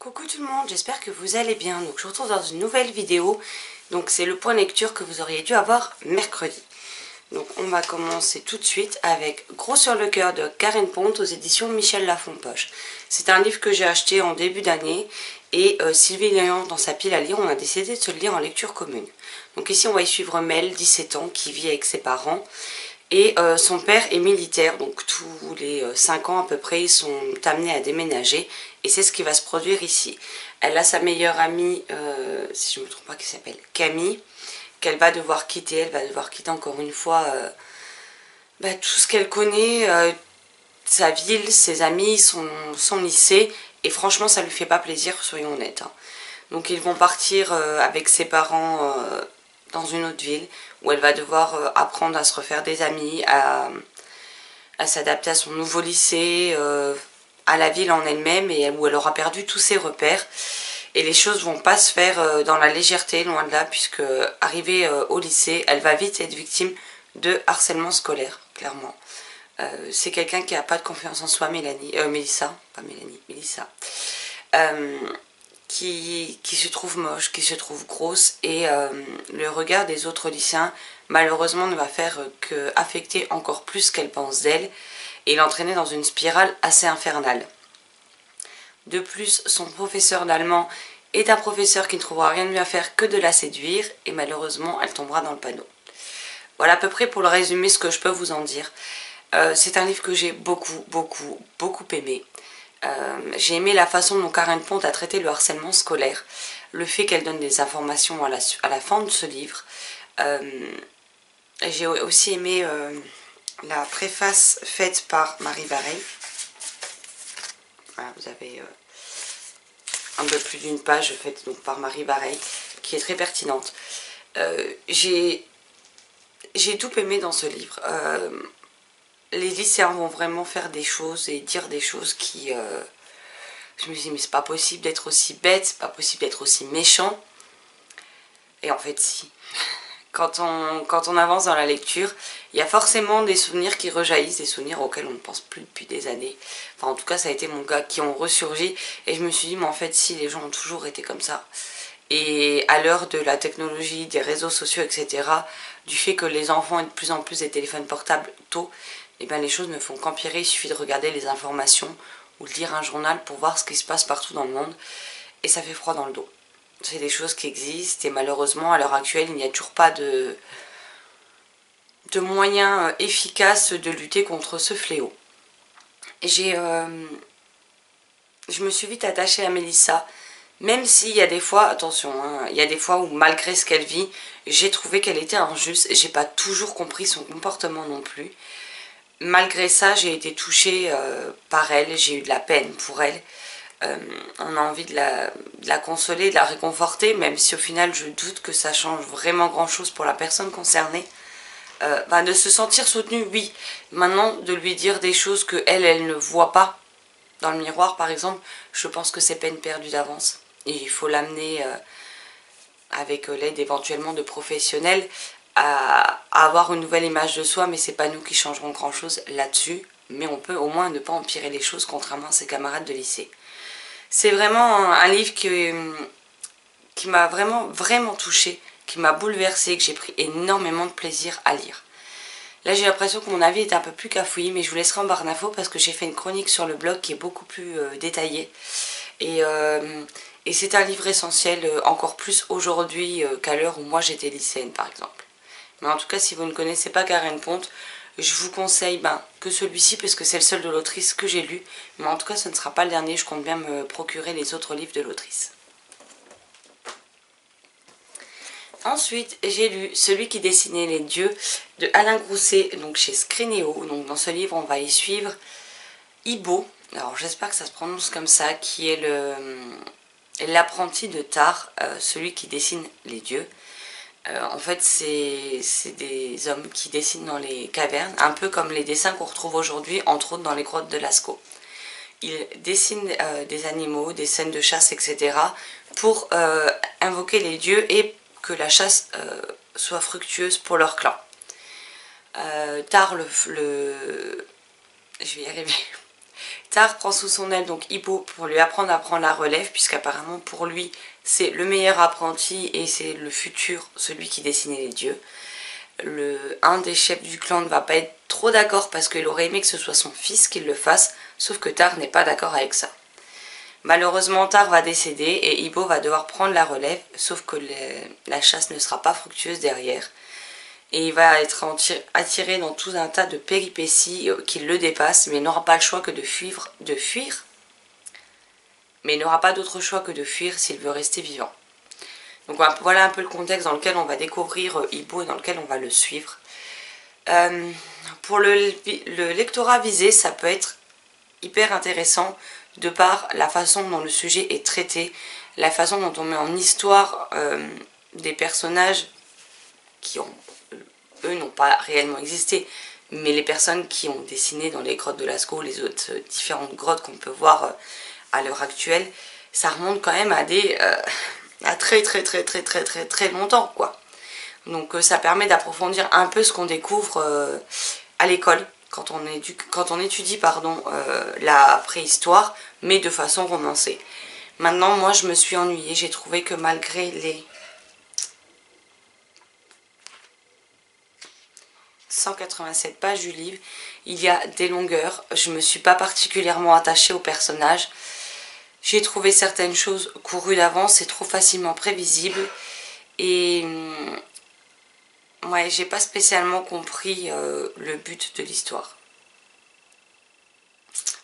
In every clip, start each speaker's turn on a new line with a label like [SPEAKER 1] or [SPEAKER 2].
[SPEAKER 1] Coucou tout le monde, j'espère que vous allez bien. Donc je vous retrouve dans une nouvelle vidéo. Donc c'est le point lecture que vous auriez dû avoir mercredi. Donc on va commencer tout de suite avec Gros sur le cœur de Karen Ponte aux éditions Michel Lafon-Poche. C'est un livre que j'ai acheté en début d'année et Sylvie l'ayant dans sa pile à lire, on a décidé de se le lire en lecture commune. Donc ici on va y suivre Mel, 17 ans, qui vit avec ses parents. Et son père est militaire, donc tous les 5 ans à peu près, ils sont amenés à déménager. Et c'est ce qui va se produire ici. Elle a sa meilleure amie, si je ne me trompe pas, qui s'appelle Camille, qu'elle va devoir quitter. Elle va devoir quitter encore une fois tout ce qu'elle connaît, sa ville, ses amis, son lycée. Et franchement, ça ne lui fait pas plaisir, soyons honnêtes. Hein. Donc ils vont partir avec ses parents dans une autre ville où elle va devoir apprendre à se refaire des amis, à s'adapter à son nouveau lycée, à la ville en elle-même, et où elle aura perdu tous ses repères. Et les choses vont pas se faire dans la légèreté, loin de là, puisque arrivée au lycée, elle va vite être victime de harcèlement scolaire, clairement. C'est quelqu'un qui n'a pas de confiance en soi, Mélissa, pas Mélanie, Mélissa. Qui se trouve moche, qui se trouve grosse, et le regard des autres lycéens malheureusement ne va faire que affecter encore plus ce qu'elle pense d'elle et l'entraîner dans une spirale assez infernale. De plus, son professeur d'allemand est un professeur qui ne trouvera rien de mieux à faire que de la séduire, et malheureusement elle tombera dans le panneau. Voilà à peu près pour le résumé ce que je peux vous en dire. C'est un livre que j'ai beaucoup aimé. J'ai aimé la façon dont Karen Ponte a traité le harcèlement scolaire, le fait qu'elle donne des informations à la fin de ce livre. J'ai aussi aimé la préface faite par Marie Bareil. Voilà, vous avez un peu plus d'une page faite donc par Marie Bareil, qui est très pertinente. J'ai tout aimé dans ce livre. Les lycéens vont vraiment faire des choses et dire des choses qui... je me suis dit, mais c'est pas possible d'être aussi bête, c'est pas possible d'être aussi méchant. Et en fait, si. Quand on avance dans la lecture, il y a forcément des souvenirs qui rejaillissent, des souvenirs auxquels on ne pense plus depuis des années. Enfin, en tout cas, ça a été mon cas, qui ont ressurgi. Et je me suis dit, mais en fait, si, les gens ont toujours été comme ça. Et à l'heure de la technologie, des réseaux sociaux, etc., du fait que les enfants aient de plus en plus des téléphones portables tôt, eh bien, les choses ne font qu'empirer. Il suffit de regarder les informations ou de lire un journal pour voir ce qui se passe partout dans le monde. Et ça fait froid dans le dos. C'est des choses qui existent et malheureusement, à l'heure actuelle, il n'y a toujours pas de moyens efficaces de lutter contre ce fléau. Je me suis vite attachée à Mélissa. Même s'il y a des fois, attention, hein, il y a des fois où malgré ce qu'elle vit, j'ai trouvé qu'elle était injuste. J'ai pas toujours compris son comportement non plus. Malgré ça, j'ai été touchée par elle, j'ai eu de la peine pour elle. On a envie de la consoler, de la réconforter, même si au final je doute que ça change vraiment grand chose pour la personne concernée. De se sentir soutenue, oui. Maintenant, de lui dire des choses que elle ne voit pas dans le miroir, par exemple, je pense que c'est peine perdue d'avance. Et il faut l'amener avec l'aide éventuellement de professionnels à avoir une nouvelle image de soi, mais c'est pas nous qui changerons grand chose là-dessus. Mais on peut au moins ne pas empirer les choses, contrairement à ses camarades de lycée. C'est vraiment un livre qui m'a vraiment touchée, qui m'a bouleversée, que j'ai pris énormément de plaisir à lire. Là, j'ai l'impression que mon avis est un peu plus cafouillis, mais je vous laisserai en barre d'infos parce que j'ai fait une chronique sur le blog qui est beaucoup plus détaillée. Et c'est un livre essentiel, encore plus aujourd'hui qu'à l'heure où moi j'étais lycéenne, par exemple. Mais en tout cas, si vous ne connaissez pas Karen Ponte, je vous conseille que celui-ci, parce que c'est le seul de l'autrice que j'ai lu. Mais en tout cas, ce ne sera pas le dernier, je compte bien me procurer les autres livres de l'autrice. Ensuite, j'ai lu Celui qui dessinait les dieux de Alain Grousset, donc chez Scrinéo. Donc dans ce livre, on va y suivre Ibo, alors j'espère que ça se prononce comme ça, qui est l'apprenti de Tar, celui qui dessine les dieux. En fait, c'est des hommes qui dessinent dans les cavernes, un peu comme les dessins qu'on retrouve aujourd'hui, entre autres dans les grottes de Lascaux. Ils dessinent des animaux, des scènes de chasse, etc. pour invoquer les dieux et que la chasse soit fructueuse pour leur clan. Tar, je vais y arriver. Tar prend sous son aile donc Hippo pour lui apprendre à prendre la relève, puisqu'apparemment pour lui c'est le meilleur apprenti et c'est le futur, celui qui dessinait les dieux. Un des chefs du clan ne va pas être trop d'accord parce qu'il aurait aimé que ce soit son fils qui le fasse, sauf que Tar n'est pas d'accord avec ça. Malheureusement, Tar va décéder et Hippo va devoir prendre la relève, sauf que la chasse ne sera pas fructueuse derrière. Et il va être attiré dans tout un tas de péripéties qui le dépassent, mais il n'aura pas le choix que de fuir. Mais il n'aura pas d'autre choix que de fuir s'il veut rester vivant. Donc voilà un peu le contexte dans lequel on va découvrir Hippo et dans lequel on va le suivre. Pour le lectorat visé, ça peut être hyper intéressant de par la façon dont le sujet est traité, la façon dont on met en histoire des personnages qui ont, eux, n'ont pas réellement existé, mais les personnes qui ont dessiné dans les grottes de Lascaux, les autres différentes grottes qu'on peut voir à l'heure actuelle, ça remonte quand même à des à très longtemps, quoi. Donc ça permet d'approfondir un peu ce qu'on découvre à l'école quand on étudie la préhistoire, mais de façon romancée. Maintenant, moi je me suis ennuyée, j'ai trouvé que malgré les 187 pages du livre, il y a des longueurs. Je ne me suis pas particulièrement attachée aux personnages. J'ai trouvé certaines choses courues d'avance et trop facilement prévisibles. Et ouais, j'ai pas spécialement compris le but de l'histoire.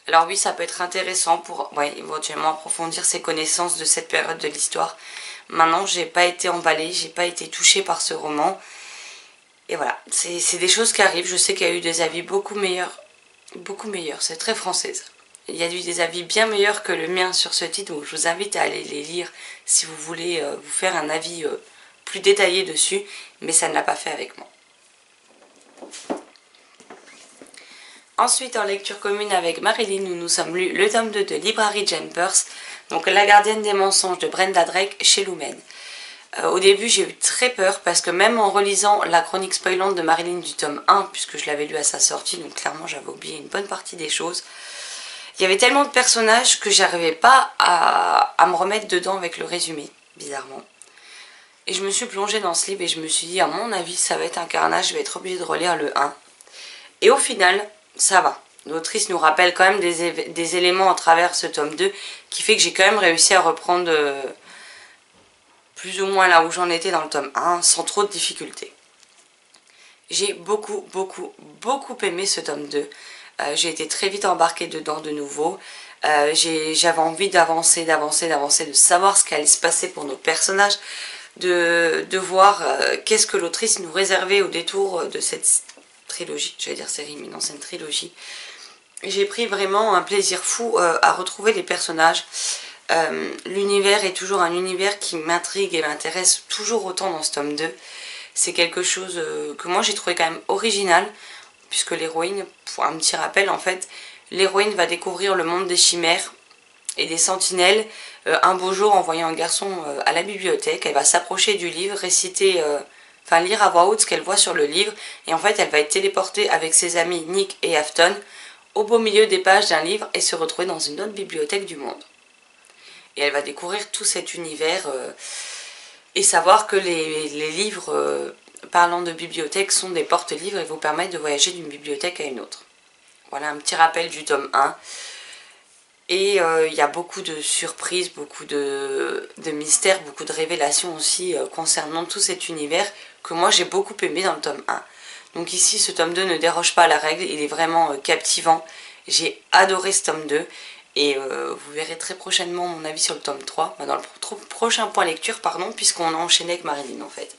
[SPEAKER 1] Alors oui, ça peut être intéressant pour éventuellement approfondir ses connaissances de cette période de l'histoire. Maintenant, j'ai pas été emballée, j'ai pas été touchée par ce roman. Et voilà, c'est des choses qui arrivent. Je sais qu'il y a eu des avis beaucoup meilleurs, c'est très française. Il y a eu des avis bien meilleurs que le mien sur ce titre, donc je vous invite à aller les lire si vous voulez vous faire un avis plus détaillé dessus, mais ça ne l'a pas fait avec moi. Ensuite, en lecture commune avec Marilyn, nous nous sommes lus le tome 2 de Library Jumpers, donc La gardienne des mensonges de Brenda Drake chez Lumen. Au début, j'ai eu très peur parce que même en relisant la chronique spoilante de Marilyn du tome 1, puisque je l'avais lu à sa sortie, donc clairement j'avais oublié une bonne partie des choses, il y avait tellement de personnages que j'arrivais pas à me remettre dedans avec le résumé, bizarrement. Et je me suis plongée dans ce livre et je me suis dit, à mon avis, ça va être un carnage, je vais être obligée de relire le 1. Et au final, ça va. L'autrice nous rappelle quand même des éléments à travers ce tome 2 qui fait que j'ai quand même réussi à reprendre plus ou moins là où j'en étais dans le tome 1 sans trop de difficultés. J'ai beaucoup aimé ce tome 2. J'ai été très vite embarquée dedans de nouveau. J'avais envie d'avancer, de savoir ce qui allait se passer pour nos personnages, de voir qu'est-ce que l'autrice nous réservait au détour de cette trilogie. J'allais dire série, mais non, c'est une trilogie. J'ai pris vraiment un plaisir fou à retrouver les personnages. L'univers est toujours un univers qui m'intrigue et m'intéresse toujours autant dans ce tome 2. C'est quelque chose que moi j'ai trouvé quand même original, puisque l'héroïne, pour un petit rappel en fait, l'héroïne va découvrir le monde des chimères et des sentinelles un beau jour en voyant un garçon à la bibliothèque. Elle va s'approcher du livre, lire à voix haute ce qu'elle voit sur le livre, et en fait elle va être téléportée avec ses amis Nick et Afton au beau milieu des pages d'un livre et se retrouver dans une autre bibliothèque du monde. Et elle va découvrir tout cet univers et savoir que les livres parlant de bibliothèque sont des porte-livres et vous permettent de voyager d'une bibliothèque à une autre. Voilà un petit rappel du tome 1. Et il y a beaucoup de surprises, beaucoup de mystères, beaucoup de révélations aussi concernant tout cet univers que moi j'ai beaucoup aimé dans le tome 1. Donc ici ce tome 2 ne déroge pas à la règle, il est vraiment captivant. J'ai adoré ce tome 2. Et vous verrez très prochainement mon avis sur le tome 3, dans le prochain point lecture, puisqu'on a enchaîné avec Marilyn en fait.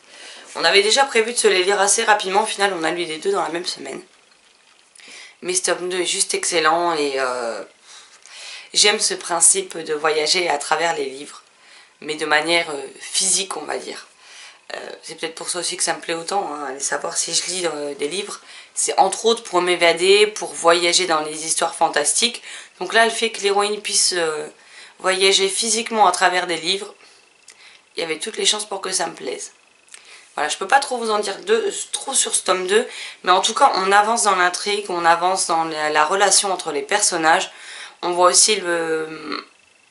[SPEAKER 1] On avait déjà prévu de se les lire assez rapidement, au final on a lu les deux dans la même semaine. Mais ce tome 2 est juste excellent et j'aime ce principe de voyager à travers les livres, mais de manière physique on va dire. C'est peut-être pour ça aussi que ça me plaît autant, hein, aller savoir si je lis des livres. C'est entre autres pour m'évader, pour voyager dans les histoires fantastiques. Donc là, le fait que l'héroïne puisse voyager physiquement à travers des livres, il y avait toutes les chances pour que ça me plaise. Voilà, je peux pas trop vous en dire trop sur ce tome 2, mais en tout cas, on avance dans l'intrigue, on avance dans la relation entre les personnages. On voit aussi le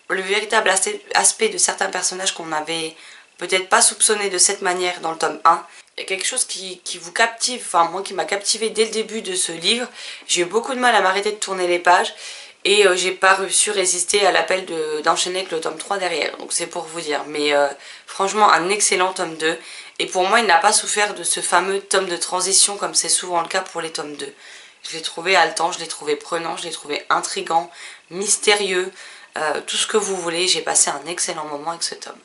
[SPEAKER 1] véritable aspect de certains personnages qu'on n'avait peut-être pas soupçonné de cette manière dans le tome 1. Il y a quelque chose qui vous captive, enfin moi qui m'a captivé dès le début de ce livre. J'ai eu beaucoup de mal à m'arrêter de tourner les pages et j'ai pas su résister à l'appel d'enchaîner avec le tome 3 derrière. Donc c'est pour vous dire. Mais franchement un excellent tome 2. Et pour moi il n'a pas souffert de ce fameux tome de transition comme c'est souvent le cas pour les tomes 2. Je l'ai trouvé haletant, je l'ai trouvé prenant, je l'ai trouvé intriguant, mystérieux, tout ce que vous voulez. J'ai passé un excellent moment avec ce tome.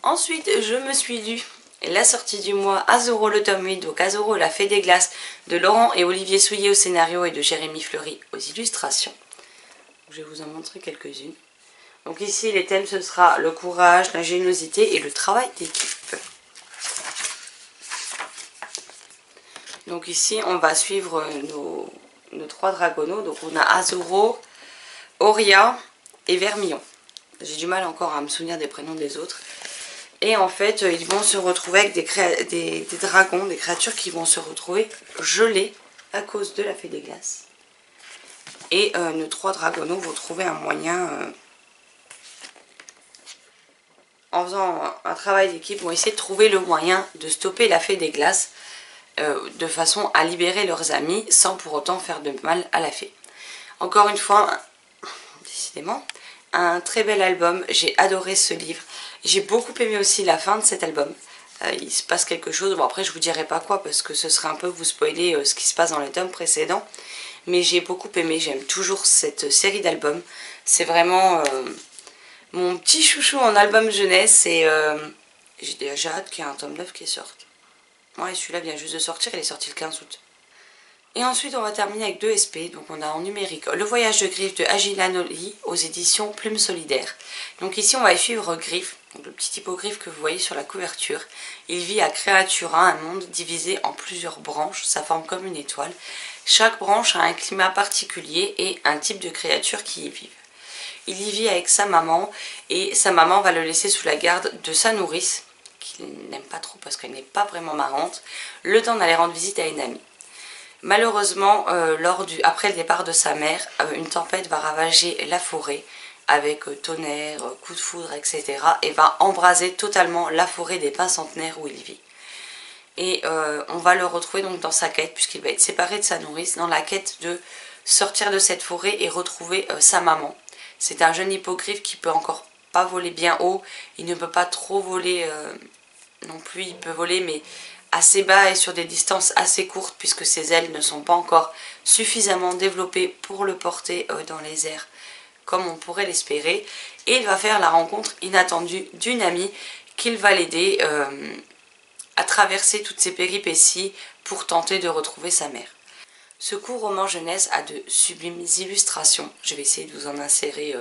[SPEAKER 1] Ensuite, je me suis lu la sortie du mois Azoro le tome 8, donc Azoro la fée des glaces de Laurent et Olivier Souillet au scénario et de Jérémy Fleury aux illustrations. Je vais vous en montrer quelques-unes. Donc ici, les thèmes, ce sera le courage, l'ingéniosité et le travail d'équipe. Donc ici, on va suivre nos 3 dragonos. Donc on a Azoro, Auria et Vermillon. J'ai du mal encore à me souvenir des prénoms des autres. Et en fait, ils vont se retrouver avec des dragons, des créatures qui vont se retrouver gelées à cause de la fée des glaces. Et nos 3 dragonos vont trouver un moyen, en faisant un travail d'équipe, vont essayer de trouver le moyen de stopper la fée des glaces de façon à libérer leurs amis sans pour autant faire de mal à la fée. Encore une fois, décidément, un très bel album, j'ai adoré ce livre. J'ai beaucoup aimé aussi la fin de cet album. Il se passe quelque chose, bon après je vous dirai pas quoi parce que ce serait un peu vous spoiler ce qui se passe dans les tomes précédents. Mais j'ai beaucoup aimé, j'aime toujours cette série d'albums. C'est vraiment mon petit chouchou en album jeunesse et j'ai déjà hâte qu'il y ait un tome 9 qui sorte. Ouais, celui-là vient juste de sortir, il est sorti le 15 août. Et ensuite on va terminer avec 2 SP, donc on a en numérique Le Voyage de Griff de Agila Noli aux éditions Plume Solidaire. Donc ici on va y suivre Griff, donc le petit hippogriffe que vous voyez sur la couverture. Il vit à Créatura, un monde divisé en plusieurs branches, ça forme comme une étoile. Chaque branche a un climat particulier et un type de créature qui y vivent. Il y vit avec sa maman et sa maman va le laisser sous la garde de sa nourrice, qu'il n'aime pas trop parce qu'elle n'est pas vraiment marrante, le temps d'aller rendre visite à une amie. Malheureusement, après le départ de sa mère, une tempête va ravager la forêt avec tonnerre, coups de foudre, etc. et va embraser totalement la forêt des pins centenaires où il vit. Et on va le retrouver donc dans sa quête, puisqu'il va être séparé de sa nourrice, dans la quête de sortir de cette forêt et retrouver sa maman. C'est un jeune hippogriffe qui peut encore pas voler bien haut, il ne peut pas trop voler non plus, il peut voler mais assez bas et sur des distances assez courtes puisque ses ailes ne sont pas encore suffisamment développées pour le porter dans les airs comme on pourrait l'espérer. Et il va faire la rencontre inattendue d'une amie qui va l'aider à traverser toutes ces péripéties pour tenter de retrouver sa mère. Ce court roman jeunesse a de sublimes illustrations. Je vais essayer de vous en insérer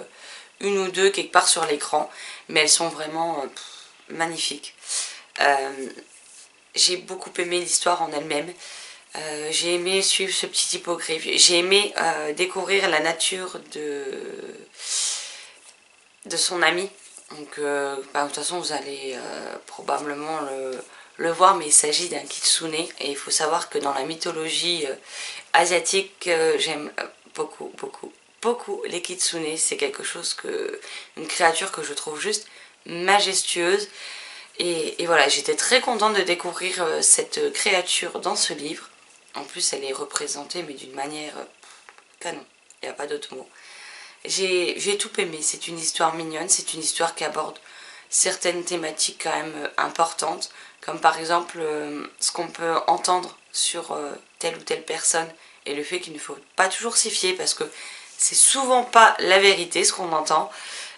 [SPEAKER 1] une ou deux quelque part sur l'écran, mais elles sont vraiment magnifiques. J'ai beaucoup aimé l'histoire en elle-même. J'ai aimé suivre ce petit hippogriffe. J'ai aimé découvrir la nature de son ami. Donc, de toute façon, vous allez probablement le voir, mais il s'agit d'un kitsune. Et il faut savoir que dans la mythologie asiatique, j'aime beaucoup les kitsune. C'est quelque chose une créature que je trouve juste majestueuse. Et voilà, j'étais très contente de découvrir cette créature dans ce livre. En plus, elle est représentée, mais d'une manière canon. Il n'y a pas d'autre mot. J'ai tout aimé. C'est une histoire mignonne. C'est une histoire qui aborde certaines thématiques quand même importantes. Comme par exemple, ce qu'on peut entendre sur telle ou telle personne. Et le fait qu'il ne faut pas toujours s'y fier parce que c'est souvent pas la vérité ce qu'on entend.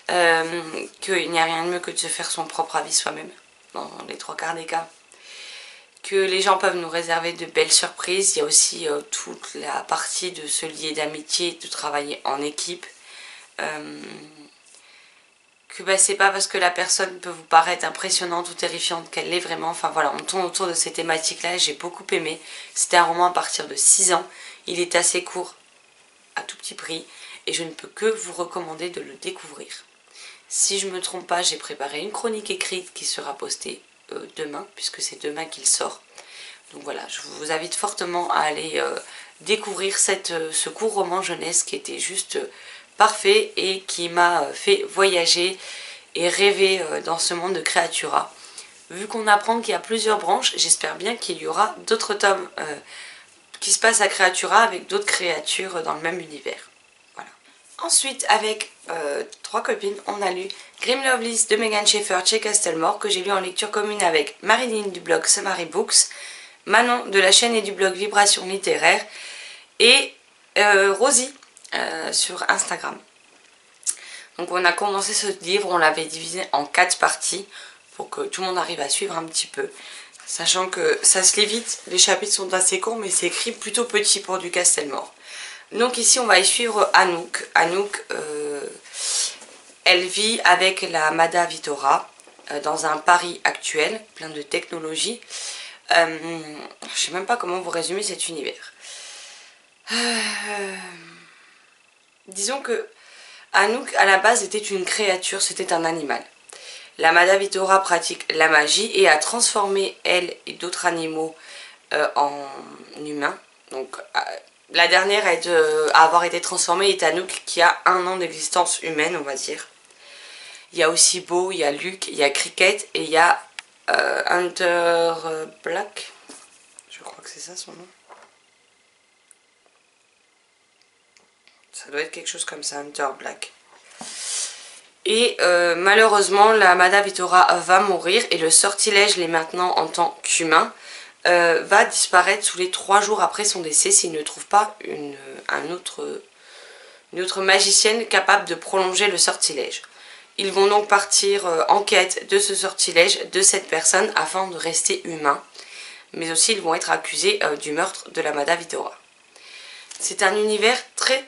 [SPEAKER 1] Qu'il n'y a rien de mieux que de se faire son propre avis soi-même. Dans les 3/4 des cas. Que les gens peuvent nous réserver de belles surprises. Il y a aussi toute la partie de se lier d'amitié, de travailler en équipe. Que c'est pas parce que la personne peut vous paraître impressionnante ou terrifiante qu'elle l'est vraiment. Enfin voilà, on tourne autour de ces thématiques-là. J'ai beaucoup aimé. C'était un roman à partir de 6 ans. Il est assez court, à tout petit prix. Et je ne peux que vous recommander de le découvrir. Si je ne me trompe pas, j'ai préparé une chronique écrite qui sera postée demain, puisque c'est demain qu'il sort. Donc voilà, je vous invite fortement à aller découvrir ce court roman jeunesse qui était juste parfait et qui m'a fait voyager et rêver dans ce monde de Créatura. Vu qu'on apprend qu'il y a plusieurs branches, j'espère bien qu'il y aura d'autres tomes qui se passent à Créatura avec d'autres créatures dans le même univers. Voilà. Ensuite, avec 3 copines, on a lu Grim Lovelace de Megan Schaeffer chez Castlemore, que j'ai lu en lecture commune avec Marilyn du blog Summary Books, Manon de la chaîne et du blog Vibration Littéraire et Rosie sur Instagram. Donc on a commencé ce livre, on l'avait divisé en 4 parties pour que tout le monde arrive à suivre un petit peu. Sachant que ça se lit vite, les chapitres sont assez courts mais c'est écrit plutôt petit pour du Castlemore. Donc ici on va y suivre Anouk. Anouk, elle vit avec la Mada Vitora dans un Paris actuel, plein de technologie. Je sais même pas comment vous résumer cet univers. Disons que Anouk à la base était une créature, c'était un animal. La Mada Vitora pratique la magie et a transformé elle et d'autres animaux en humains. Donc la dernière à avoir été transformée est Anouk qui a 1 an d'existence humaine, on va dire. Il y a aussi Beau, il y a Luc, il y a Cricket et il y a Hunter Black. Je crois que c'est ça son nom. Ça doit être quelque chose comme ça, Hunter Black. Et malheureusement, la Mada Vitora va mourir et le sortilège, les maintenant en tant qu'humain, va disparaître sous les 3 jours après son décès s'il ne trouve pas une autre magicienne capable de prolonger le sortilège. Ils vont donc partir en quête de ce sortilège, de cette personne, afin de rester humains. Mais aussi, ils vont être accusés du meurtre de la Mada Vitora. C'est un univers très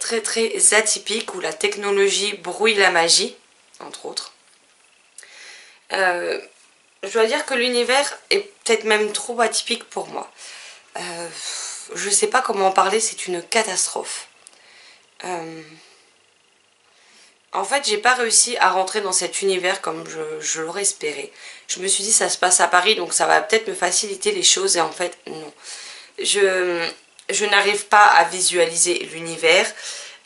[SPEAKER 1] atypique où la technologie brouille la magie, entre autres. Je dois dire que l'univers est peut-être même trop atypique pour moi. Je sais pas comment en parler, c'est une catastrophe. En fait, j'ai pas réussi à rentrer dans cet univers comme je l'aurais espéré. Je me suis dit ça se passe à Paris donc ça va peut-être me faciliter les choses et en fait non. Je n'arrive pas à visualiser l'univers.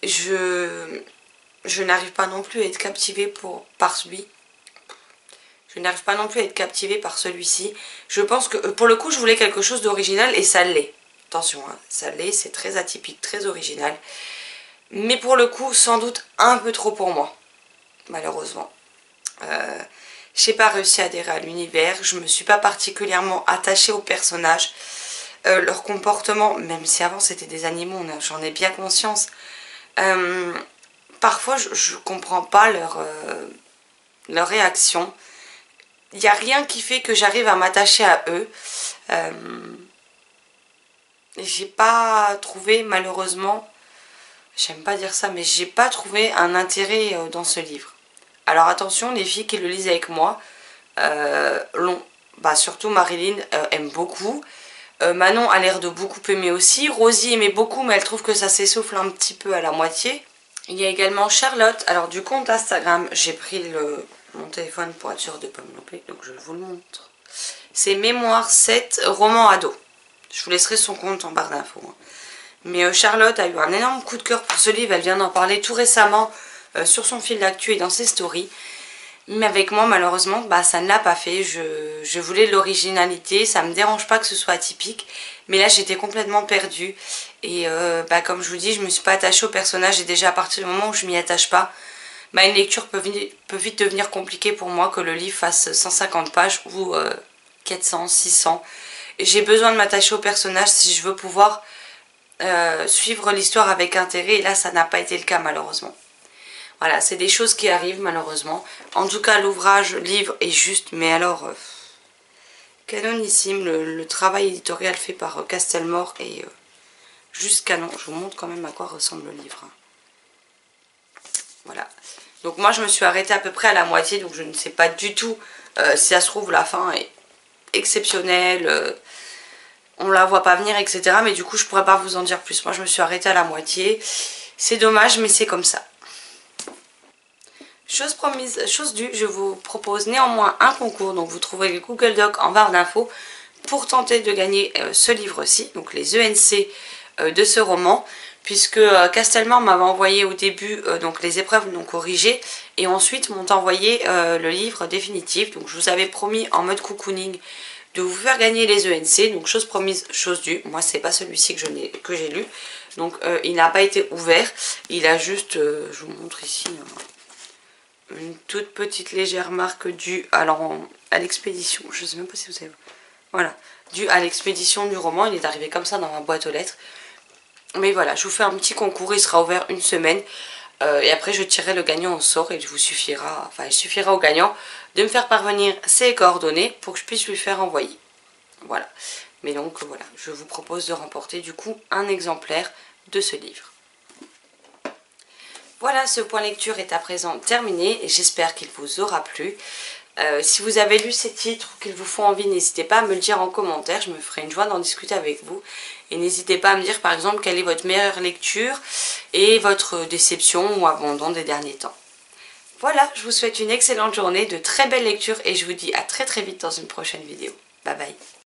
[SPEAKER 1] Je n'arrive pas non plus à être captivée par lui. Je n'arrive pas non plus à être captivée par celui-ci. Je pense que pour le coup je voulais quelque chose d'original et ça l'est. Attention, hein, ça l'est, c'est très atypique, très original. Mais pour le coup, sans doute un peu trop pour moi, malheureusement. J'ai pas réussi à adhérer à l'univers, je me suis pas particulièrement attachée aux personnages. Leur comportement, même si avant c'était des animaux, j'en ai bien conscience. Parfois je comprends pas leur réaction. Il n'y a rien qui fait que j'arrive à m'attacher à eux. J'ai pas trouvé malheureusement... J'aime pas dire ça, mais j'ai pas trouvé un intérêt dans ce livre. Alors attention, les filles qui le lisent avec moi, surtout Marilyn aime beaucoup. Manon a l'air de beaucoup aimer aussi. Rosie aimait beaucoup, mais elle trouve que ça s'essouffle un petit peu à la moitié. Il y a également Charlotte. Alors du compte Instagram, j'ai pris mon téléphone pour être sûre de ne pas me louper, donc je vous le montre. C'est Mémoire 7, roman ado. Je vous laisserai son compte en barre d'infos. Mais Charlotte a eu un énorme coup de cœur pour ce livre, elle vient d'en parler tout récemment sur son fil d'actu et dans ses stories. Mais avec moi malheureusement ça ne l'a pas fait, je voulais l'originalité, ça me dérange pas que ce soit atypique. Mais là j'étais complètement perdue et comme je vous dis je me suis pas attachée au personnage et déjà à partir du moment où je m'y attache pas, une lecture peut vite devenir compliquée pour moi, que le livre fasse 150 pages ou 400, 600. J'ai besoin de m'attacher au personnage si je veux pouvoir... suivre l'histoire avec intérêt et là ça n'a pas été le cas malheureusement. Voilà, c'est des choses qui arrivent malheureusement. En tout cas l'ouvrage, livre est juste, mais alors canonissime. Le travail éditorial fait par Castlemore est juste canon. Je vous montre quand même à quoi ressemble le livre. Voilà. Donc moi je me suis arrêtée à peu près à la moitié, donc je ne sais pas du tout si ça se trouve la fin est exceptionnelle. On la voit pas venir, etc. Mais du coup, je pourrais pas vous en dire plus. Moi, je me suis arrêtée à la moitié. C'est dommage, mais c'est comme ça. Chose promise, chose due, je vous propose néanmoins un concours. Donc, vous trouverez le Google Doc en barre d'infos pour tenter de gagner ce livre-ci. Donc, les ENC de ce roman, puisque Castelman m'avait envoyé au début donc les épreuves non corrigées et ensuite m'ont envoyé le livre définitif. Donc je vous avais promis en mode cocooning de vous faire gagner les ENC, donc chose promise, chose due. Moi c'est pas celui-ci que j'ai lu, donc il n'a pas été ouvert, il a juste, je vous montre ici, une toute petite légère marque due à l'expédition, je sais même pas si vous savez, voilà, due à l'expédition du roman, il est arrivé comme ça dans ma boîte aux lettres. Mais voilà, je vous fais un petit concours, il sera ouvert une semaine. Et après je tirerai le gagnant au sort et il suffira au gagnant de me faire parvenir ses coordonnées pour que je puisse lui faire envoyer. Voilà. Mais donc voilà, je vous propose de remporter du coup un exemplaire de ce livre. Voilà, ce point lecture est à présent terminé et j'espère qu'il vous aura plu. Si vous avez lu ces titres ou qu'ils vous font envie, n'hésitez pas à me le dire en commentaire, je me ferai une joie d'en discuter avec vous. Et n'hésitez pas à me dire par exemple quelle est votre meilleure lecture et votre déception ou abandon des derniers temps. Voilà, je vous souhaite une excellente journée, de très belles lectures et je vous dis à très vite dans une prochaine vidéo. Bye bye.